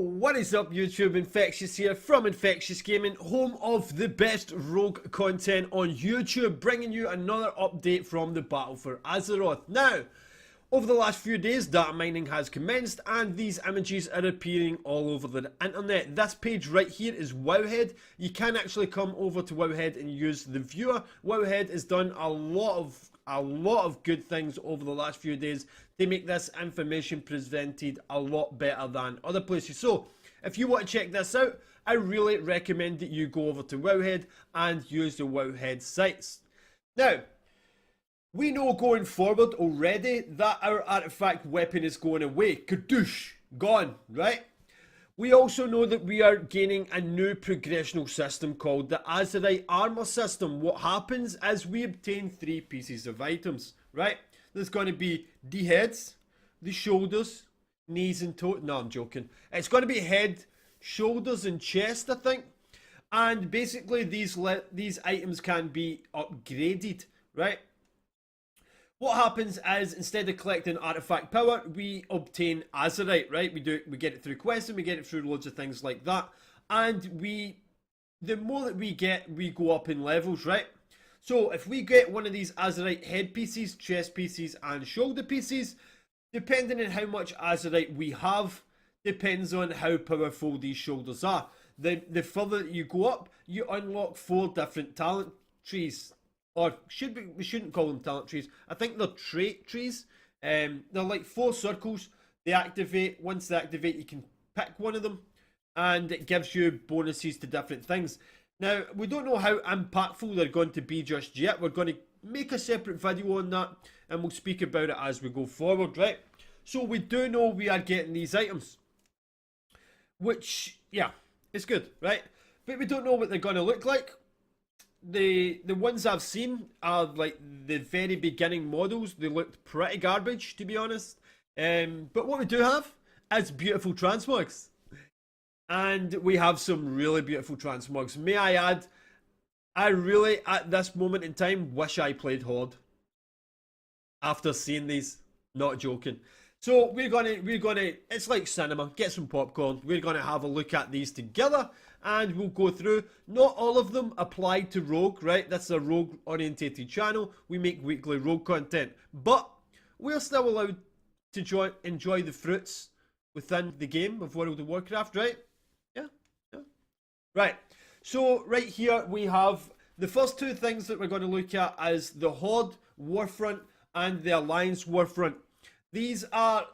What is up YouTube? Infectious here from Infectious Gaming, home of the best rogue content on YouTube, bringing you another update from the battle for Azeroth. Now, over the last few days, data mining has commenced and these images are appearing all over the internet. This page right here is Wowhead. You can actually come over to Wowhead and use the viewer. Wowhead has done a lot of good things over the last few days to make this information presented a lot better than other places. So, if you want to check this out, I really recommend that you go over to Wowhead and use the Wowhead sites. Now, we know going forward already that our artifact weapon is going away. Kadoosh! Gone, right? We also know that we are gaining a new progressional system called the Azerite Armor System. What happens is we obtain 3 pieces of items, right? There's going to be the heads, the shoulders, knees and toes. No, I'm joking. It's going to be head, shoulders and chest, I think. And basically these items can be upgraded, right? What happens is, instead of collecting artifact power, we obtain Azerite, right? We get it through quests and we get it through loads of things like that. And the more that we get, we go up in levels, right? So if we get one of these Azerite head pieces, chest pieces and shoulder pieces, depending on how much Azerite we have, depends on how powerful these shoulders are. The further you go up, you unlock 4 different talent trees. Or we shouldn't call them talent trees. I think they're trait trees. They're like 4 circles. They activate. Once they activate, you can pick one of them. And it gives you bonuses to different things. Now, we don't know how impactful they're going to be just yet. We're going to make a separate video on that. And we'll speak about it as we go forward, right? So we do know we are getting these items. Which, yeah, it's good, right? But we don't know what they're going to look like. The ones I've seen are like the very beginning models. They looked pretty garbage, to be honest. But what we do have is beautiful transmogs. And we have some really beautiful transmogs. May I add, I really, at this moment in time, wish I played Horde. After seeing these. Not joking. So we're gonna, it's like cinema, get some popcorn. We're gonna have a look at these together and we'll go through. Not all of them apply to Rogue, right? That's a Rogue orientated channel. We make weekly Rogue content, but we're still allowed to enjoy the fruits within the game of World of Warcraft, right? Yeah. Right, so right here we have the first 2 things that we're going to look at is the Horde Warfront and the Alliance Warfront. These are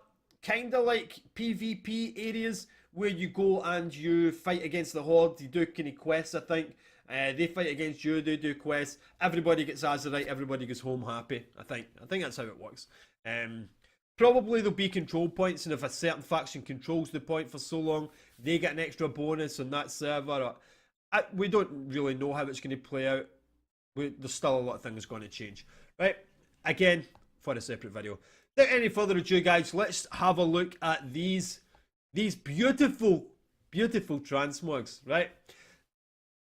kind of like PvP areas where you go and you fight against the Horde. You do kind of quests, I think. They fight against you, they do quests. Everybody gets Azerite, everybody goes home happy, I think. I think that's how it works. Probably there'll be control points, and if a certain faction controls the point for so long, they get an extra bonus on that server. We don't really know how it's going to play out. There's still a lot of things going to change. Right? Again, for a separate video. Without any further ado, guys, let's have a look at these beautiful transmogs, right?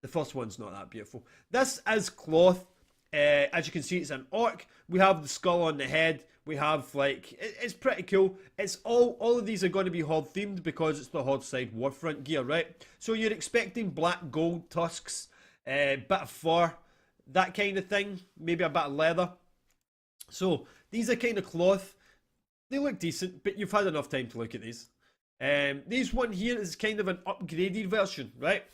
The first one's not that beautiful. This is cloth. As you can see, it's an orc. We have the skull on the head. We have, like, it's pretty cool. It's all of these are going to be Horde themed because it's the Horde side Warfront gear, right? So you're expecting black gold tusks, bit of fur, that kind of thing. Maybe a bit of leather. So these are kind of cloth. They look decent, but you've had enough time to look at these. These one here is kind of an upgraded version, right?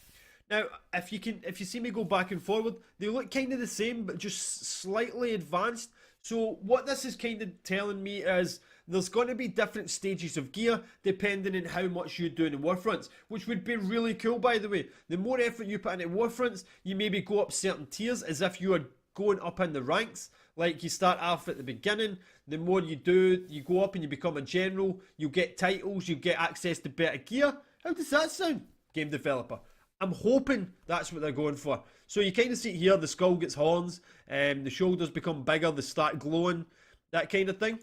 Now, if you see me go back and forward, they look kind of the same, but just slightly advanced. So what this is kind of telling me is there's going to be different stages of gear depending on how much you do in the Warfronts, which would be really cool, by the way. The more effort you put into Warfronts, you maybe go up certain tiers as if you are going up in the ranks. Like, you start off at the beginning, the more you do, you go up and you become a general, you get titles, you get access to better gear. How does that sound, game developer? I'm hoping that's what they're going for. So you kind of see here, the skull gets horns, the shoulders become bigger, they start glowing, that kind of thing.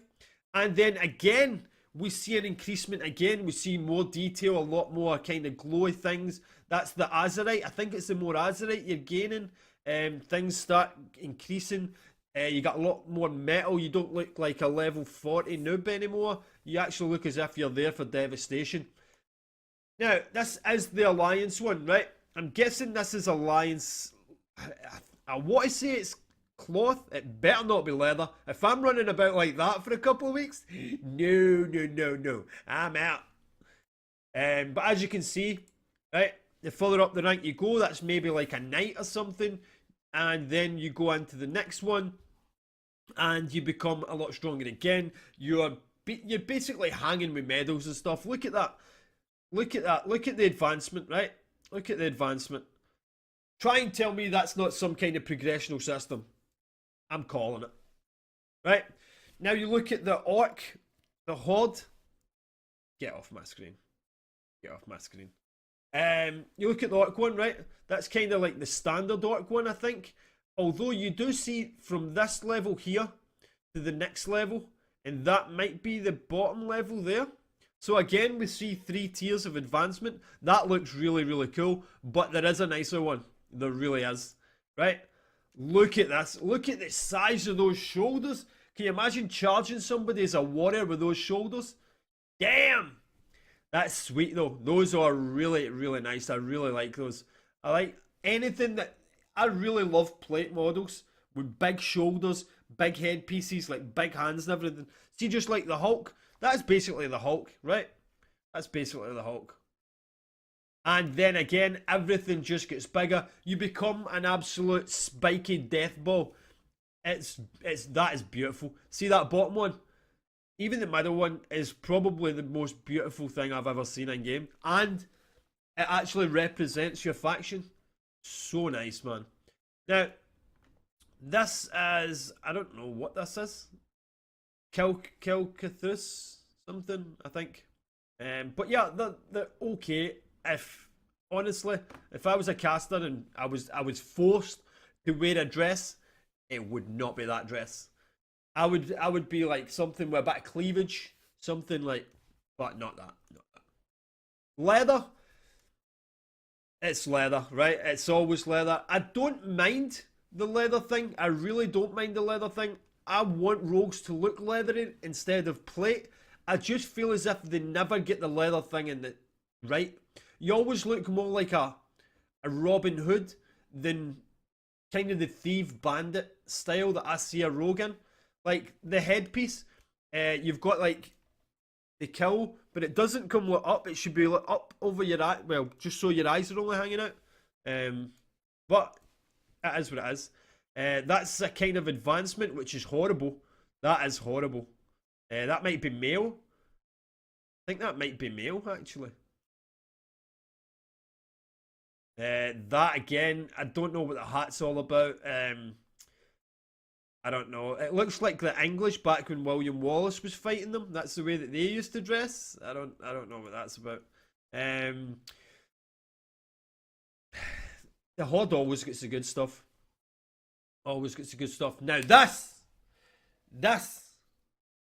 And then again, we see an increasement again, we see more detail, a lot more kind of glowy things. That's the Azerite. I think it's the more Azerite you're gaining. Things start increasing. You got a lot more metal. You don't look like a level 40 noob anymore. You actually look as if you're there for devastation. Now, this is the Alliance one, right? I'm guessing this is Alliance. I want to say it's cloth. It better not be leather. If I'm running about like that for a couple of weeks, no, no, no, no. I'm out. But as you can see, right, the further up the rank you go, that's maybe like a knight or something. And then you go into the next one and you become a lot stronger again. You're basically hanging with medals and stuff. Look at that. Look at that. Look at the advancement, right? Look at the advancement. Try and tell me that's not some kind of progressional system. I'm calling it. Right? Now you look at the orc, the horde. Get off my screen. Get off my screen. You look at the orc one, right? That's kind of like the standard orc one, I think. Although you do see from this level here to the next level, and that might be the bottom level there. So again, we see 3 tiers of advancement. That looks really, really cool, but there is a nicer one. There really is, right? Look at this. Look at the size of those shoulders. Can you imagine charging somebody as a warrior with those shoulders? Damn! That's sweet though. Those are really, really nice. I really like those. I like anything that... I really love plate models with big shoulders, big headpieces, like big hands and everything. See, just like the Hulk. That's basically the Hulk, right? That's basically the Hulk. And then again, everything just gets bigger. You become an absolute spiky death ball. That is beautiful. See that bottom one? Even the middle one is probably the most beautiful thing I've ever seen in game. And it actually represents your faction. So nice, man. Now, this is... I don't know what this is. Kilcathus something, I think. But yeah, they're okay. If honestly, if I was a caster and I was forced to wear a dress, it would not be that dress. I would be like something with a bit of cleavage, something like, but not that. Not that. Leather. It's leather, right? It's always leather. I don't mind the leather thing. I really don't mind the leather thing. I want rogues to look leathery instead of plate. I just feel as if they never get the leather thing in the right. You always look more like a Robin Hood than kind of the thief bandit style that I see a rogue in. Like the headpiece, you've got like the kill, but it doesn't come up. It should be up over your eye. Well, just so your eyes are only hanging out. But it is what it is. That's a kind of advancement, which is horrible. That is horrible. That might be male. I think that might be male, actually. That again, I don't know what the hat's all about. I don't know. It looks like the English back when William Wallace was fighting them. That's the way that they used to dress. I don't know what that's about. The Horde always gets the good stuff. Always gets the good stuff. Now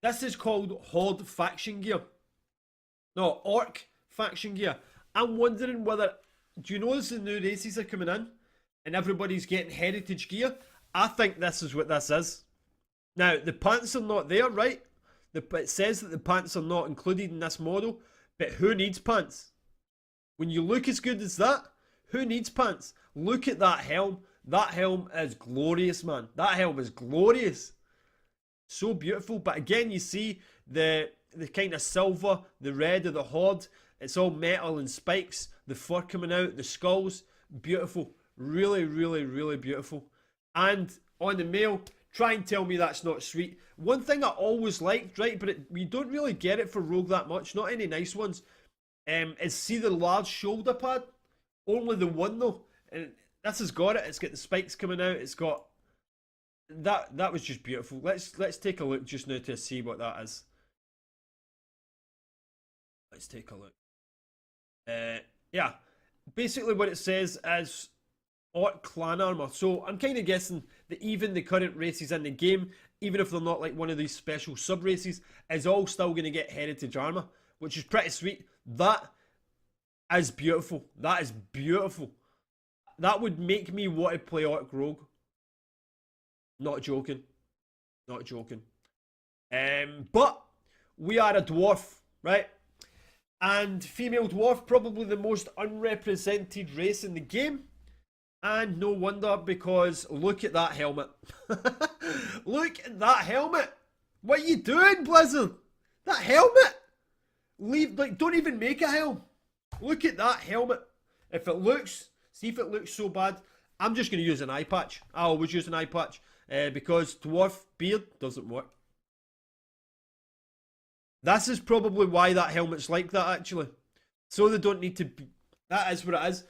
this is called Horde faction gear. No, Orc faction gear. I'm wondering whether... Do you notice the new races are coming in? And everybody's getting heritage gear? I think this is what this is. Now, the pants are not there, right? It says that the pants are not included in this model. But who needs pants? When you look as good as that, who needs pants? Look at that helm. That helm is glorious, man. That helm is glorious. So beautiful. But again, you see the kind of silver, the red of the Horde. It's all metal and spikes. The fur coming out, the skulls. Beautiful. Really, really, really beautiful. And on the male, try and tell me that's not sweet. One thing I always liked, right, but we don't really get it for Rogue that much. Not any nice ones. Is see the large shoulder pad? Only the one though. And this has got it. It's got the spikes coming out. It's got... That was just beautiful. Let's take a look just now to see what that is. Let's take a look. Yeah, basically what it says is Orc clan armor. So I'm kind of guessing that even the current races in the game, even if they're not like one of these special sub races, is all still going to get heritage armor, which is pretty sweet. That is beautiful. That is beautiful. That would make me want to play Orc Rogue. Not joking. Not joking. But we are a dwarf, right? And female dwarf, probably the most unrepresented race in the game. And no wonder, because look at that helmet. Look at that helmet. What are you doing, Blizzard? That helmet. Don't even make a helm. Look at that helmet. If it looks, see if it looks so bad. I'm just going to use an eye patch. I always use an eye patch because dwarf beard doesn't work. This is probably why that helmet's like that, actually. So they don't need to be... That is what it is.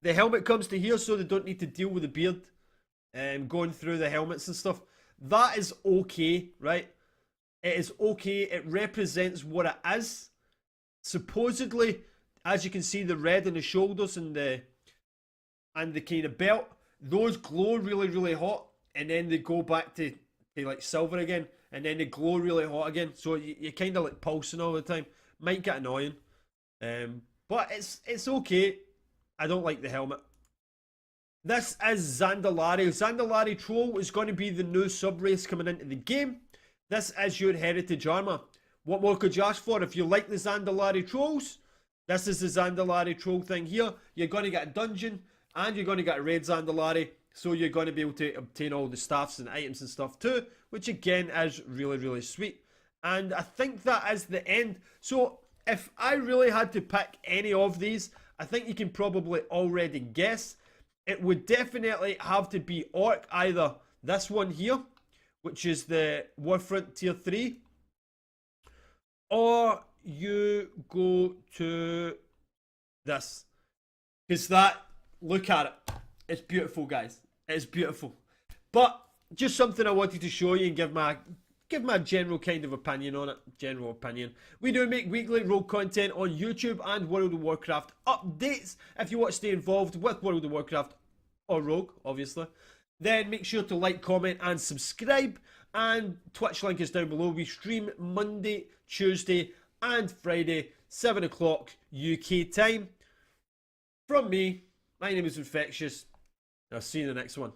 The helmet comes to here so they don't need to deal with the beard going through the helmets and stuff. That is okay, right? It is okay. It represents what it is. Supposedly, as you can see, the red on the shoulders and the kind of belt, those glow really, really hot, and then they go back to like silver again, and then they glow really hot again. So you're kind of like pulsing all the time. Might get annoying, but it's okay. I don't like the helmet. This is Zandalari. Zandalari Troll is going to be the new sub-race coming into the game. This is your heritage armor. What more could you ask for? If you like the Zandalari Trolls, this is the Zandalari Troll thing here. You're going to get a dungeon, and you're going to get a red Zandalari. So you're going to be able to obtain all the staffs and items and stuff too, which again is really, really sweet. And I think that is the end. So if I really had to pick any of these, I think you can probably already guess. It would definitely have to be Orc, either this one here, which is the Warfront Tier 3, or you go to this. Because that, look at it. It's beautiful, guys. It's beautiful. But just something I wanted to show you and give my general kind of opinion on it. General opinion. We do make weekly rogue content on YouTube and World of Warcraft updates. If you want to stay involved with World of Warcraft or Rogue, obviously, then make sure to like, comment, and subscribe. And Twitch link is down below. We stream Monday, Tuesday, and Friday, 7 o'clock UK time. From me, my name is Infectious. I'll see you in the next one.